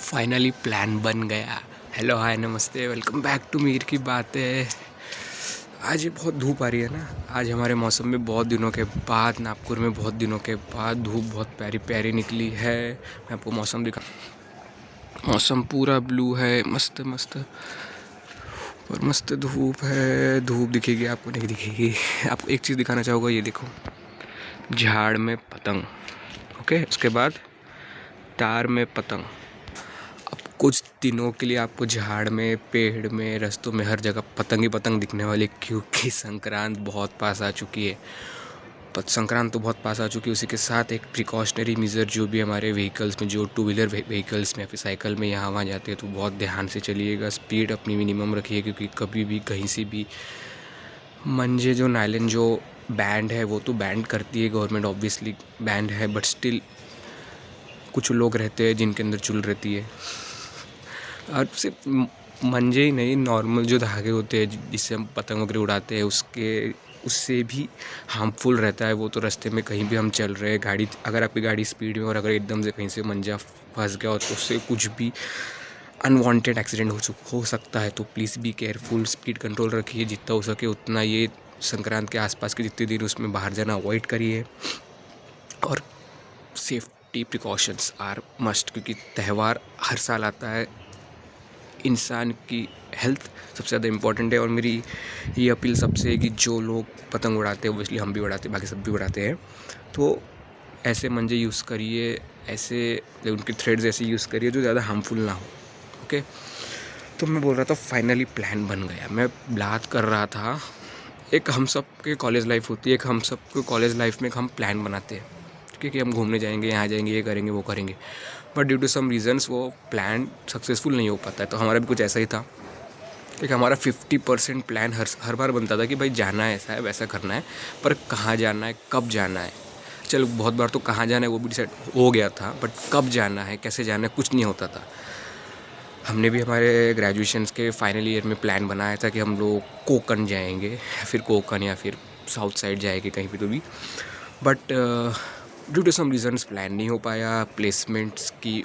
Finally plan बन गया। Hello hi नमस्ते, वेलकम बैक टू मीर की बातें। आज ये बहुत धूप आ रही है ना। आज हमारे मौसम में बहुत दिनों के बाद, नागपुर में बहुत दिनों के बाद धूप बहुत प्यारी प्यारी निकली है। मैं आपको मौसम दिखा। मौसम पूरा ब्लू है, मस्त मस्त, और मस्त धूप है। धूप दिखेगी आपको, नहीं दिखेगी। आपको एक चीज़ दिखाना चाहूँगा, ये देखो, झाड़ में पतंग। ओके, उसके बाद तार में पतंग। अब कुछ दिनों के लिए आपको झाड़ में, पेड़ में, रास्तों में, हर जगह पतंग ही पतंग दिखने वाली, क्योंकि संक्रांत बहुत पास आ चुकी है। संक्रांत तो बहुत पास आ चुकी है। उसी के साथ एक प्रिकॉशनरी मेजर जो भी हमारे व्हीकल्स में, जो टू व्हीलर व्हीकल्स में या फिर साइकिल में यहाँ वहाँ जाते हैं, तो बहुत ध्यान से चलिएगा। स्पीड अपनी मिनिमम रखिए, क्योंकि कभी भी कहीं से भी मंजे जो नायलन जो बैंड है वो तो बैंड करती है गवर्नमेंट, ऑब्वियसली बैंड है, बट स्टिल कुछ लोग रहते हैं जिनके अंदर चुल रहती है। और सिर्फ मंजे ही नहीं, नॉर्मल जो धागे होते हैं जिससे हम पतंग वगैरह उड़ाते हैं, उससे भी हार्मफुल रहता है वो। तो रास्ते में कहीं भी हम चल रहे हैं, गाड़ी, अगर आपकी गाड़ी स्पीड में और अगर एकदम से कहीं से मंजा फंस गया हो तो उससे कुछ भी अनवांटेड एक्सीडेंट हो सकता है। तो please be careful, speed control रखिए जितना हो सके उतना। ये संक्रांत के आसपास के जितने दिन उसमें बाहर जाना अवॉइड करिए, और सेफ्टी प्रिकॉशंस आर मस्ट, क्योंकि त्यौहार हर साल आता है। इंसान की हेल्थ सबसे ज़्यादा इम्पॉर्टेंट है। और मेरी ये अपील सबसे है कि जो लोग पतंग उड़ाते हैं, ओबियसली हम भी उड़ाते हैं, बाकी सब भी उड़ाते हैं, तो ऐसे मंजे यूज़ करिए, ऐसे उनके थ्रेड्स ऐसे यूज़ करिए जो ज़्यादा हार्मफुल ना हो। ओके, तो मैं बोल रहा था फाइनली प्लान बन गया। मैं बात कर रहा था, एक हम सब के कॉलेज लाइफ होती है, एक हम सब के कॉलेज लाइफ में हम प्लान बनाते हैं, क्योंकि हम घूमने जाएंगे, यहाँ जाएंगे, ये करेंगे, वो करेंगे, but due to some reasons वो प्लान सक्सेसफुल नहीं हो पाता है। तो हमारा भी कुछ ऐसा ही था कि हमारा 50% प्लान हर बार बनता था कि भाई जाना है, ऐसा है, वैसा करना है, पर कहाँ जाना है, कब जाना है। चलो बहुत बार तो कहाँ जाना है वो भी डिसाइड हो गया था, बट कब जाना है, कैसे जाना है, कुछ नहीं होता था। हमने भी हमारे ग्रेजुएशंस के फाइनल ईयर में प्लान बनाया था कि हम लोग कोकण जाएंगे, या फिर कोकण या फिर साउथ साइड जाएंगे, कहीं भी तो भी, but due to some reasons plan नहीं हो पाया। प्लेसमेंट्स की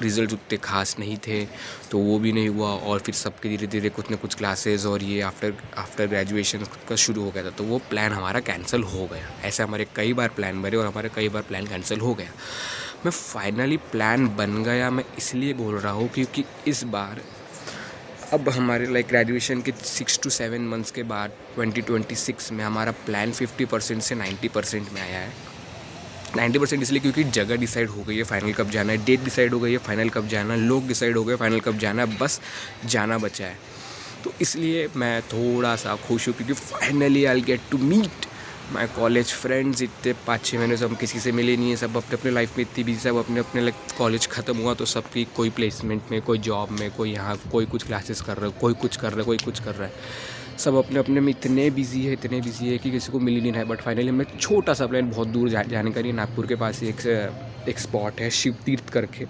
रिज़ल्ट उतने खास नहीं थे, तो वो भी नहीं हुआ। और फिर सबके धीरे धीरे कुछ ना कुछ क्लासेस और ये आफ्टर ग्रेजुएशन का शुरू हो गया था, तो वो प्लान हमारा कैंसिल हो गया। ऐसे हमारे कई बार प्लान बने और हमारे कई बार प्लान कैंसिल हो गया। मैं फाइनली प्लान बन गया, मैं इसलिए बोल रहा हूँ क्योंकि इस बार अब हमारे ग्रेजुएशन के 6 to 7 मंथ्स के बाद 2026 में हमारा प्लान 50% से 90% में आया है। 90% इसलिए क्योंकि जगह डिसाइड हो गई है, फाइनल कब जाना है, डेट डिसाइड हो गई है, फाइनल कब जाना है, लोग डिसाइड हो गए फाइनल कब जाना है, बस जाना बचा है। तो इसलिए मैं थोड़ा सा खुश हूँ, क्योंकि finally I get to meet my college friends. इतने 5-6 महीने से हम किसी से मिले नहीं है, सब अपने अपने लाइफ में इतनी बिजी, सब अपने अपने कॉलेज ख़त्म हुआ तो सबकी कोई प्लेसमेंट में, कोई जॉब में, कोई यहाँ, कोई कुछ क्लासेस कर रहा है, कोई कुछ कर रहा है, कोई कुछ कर रहा है। सब अपने अपने में इतने बिजी है कि किसी को मिल ही नहीं रहा है। बट फाइनली हमने छोटा सा प्लान, बहुत दूर जाने का नहीं, नागपुर के पास ही एक स्पॉट है शिव तीर्थ करके,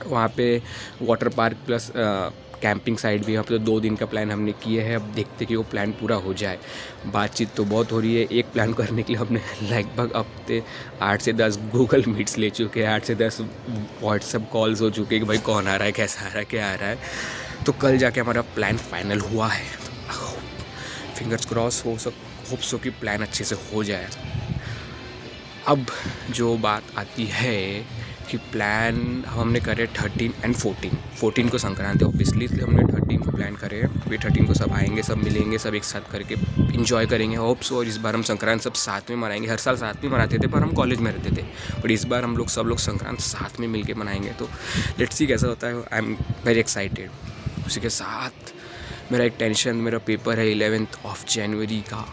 वहाँ पे water park plus camping site भी है। तो 2 दिन का प्लान हमने किया है। अब देखते कि वो प्लान पूरा हो जाए। बातचीत तो बहुत हो रही है। एक प्लान करने के लिए हमने लगभग हफ्ते 8 से 10 गूगल मीट्स ले चुके हैं, 8 से 10 व्हाट्सएप कॉल्स हो चुके हैं कि भाई कौन आ रहा है, कैसा आ रहा है, क्या आ रहा है। तो कल जाके हमारा प्लान फाइनल हुआ है। फिंगर्स क्रॉस, होप सो कि प्लान अच्छे से हो जाए। अब जो बात आती है कि प्लान हमने करे 13 and 14 को संक्रांति ऑब्वियसली, इसलिए हमने 13 को प्लान करे। वे 13 को सब आएंगे, सब मिलेंगे, सब एक साथ करके इन्जॉय करेंगे, होप सो। और इस बार हम संक्रांत सब साथ में मनाएंगे। हर साल साथ में मनाते थे पर हम कॉलेज में रहते थे, बट इस बार हम सब लोग संक्रांत साथ में मिल के मनाएंगे। तो लेट्स सी कैसा होता है। I am very excited. उसी के साथ मेरा एक टेंशन, मेरा पेपर है 11 जनवरी का।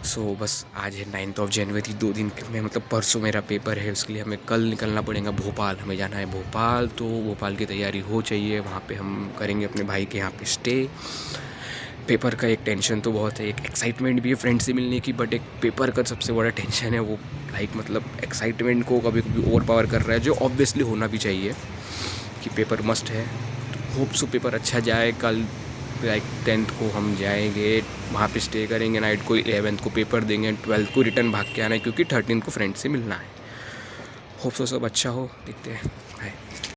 सो बस आज है 9 जनवरी, 2 दिन में, मतलब परसों मेरा पेपर है। उसके लिए हमें कल निकलना पड़ेगा भोपाल। हमें जाना है भोपाल, तो भोपाल की तैयारी हो चाहिए। वहाँ पे हम करेंगे अपने भाई के यहाँ पे स्टे। पेपर का एक टेंशन तो बहुत है, एक एक्साइटमेंट भी है फ्रेंड से मिलने की, बट एक पेपर का सबसे बड़ा टेंशन है वो, मतलब एक्साइटमेंट को कभी कभी ओवर पावर कर रहा है, जो ऑब्वियसली होना भी चाहिए कि पेपर मस्ट है। तो होप सो पेपर अच्छा जाए। कल 10th को हम जाएंगे, वहाँ पे स्टे करेंगे नाइट को, 11th को पेपर देंगे, 12th को रिटर्न भाग के आना है, क्योंकि 13th को फ्रेंड से मिलना है। होप सो सब अच्छा हो, देखते हैं।